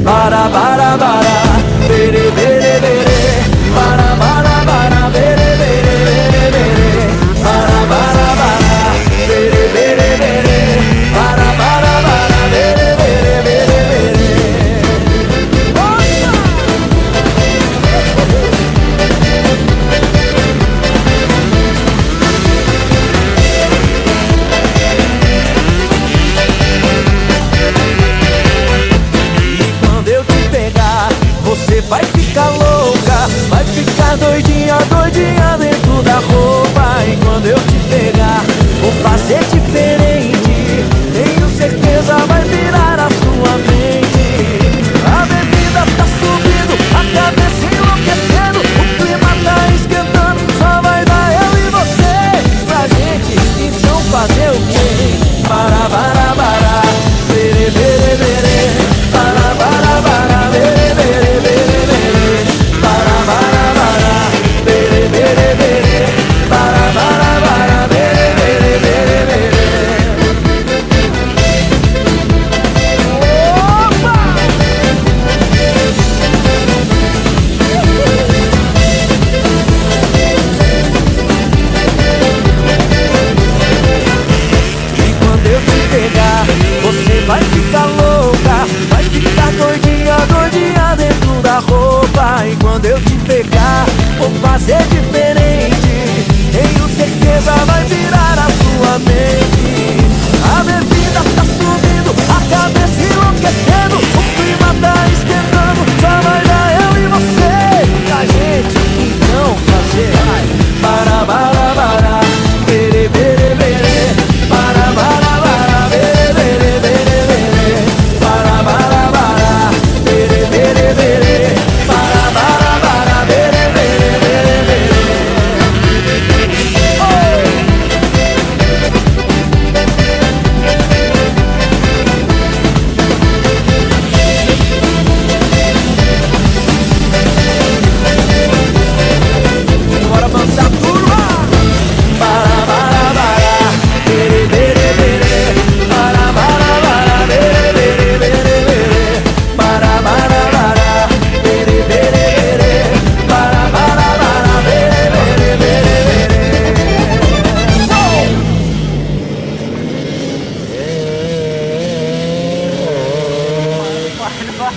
Bara, bara, bara, bere, bere, bere. Bara, bara, bara, bere, bere, bere, bere. Bara, bara, bara, bere, bere, bere. Bara, bara, bara, bere, bere, bere, bere. E quando eu te pegar, você vai ficar louca, vai ficar doidinha, doidinha dentro da roupa. E quando eu te pegar, vou fazer diferente, tenho certeza vai virar a sua mente. A bebida tá subindo, a cabeça enlouquecendo, o clima tá esquentando, só vai dar eu e você pra gente, então fazer o quê? Para, para, para, bere, bere, bere. Para, para, para, bere, bere, bere, bere. Para, para, para, bere, bere, bere. Para, para, para, bere, bere, bere, bere. Opa! E quando eu te pegar, você vai ficar louca, vai ficar doidinha, doidinha dentro da roupa. E quando eu te pegar, vou fazer diferente, tenho certeza vai virar a sua mente. A bebida tá subindo, a cabeça enlouquecendo, o clima tá esquentando, só vai dar eu e você pra gente, então fazer. Para, para, para, bere, bere, bere. Para, para, para, bere, bere, bere, bere. Para, para, para, bere, bere, bere. Para, para, para, bere, bere, bere, bere. Bora avançar, turma! Para, para, para, bere, bere, bere. Para, para, para, bere, bere, bere, bere. Para, para, para, bere, bere, bere. Para, para, para, bere, bere, bere, bere. Vai, vai.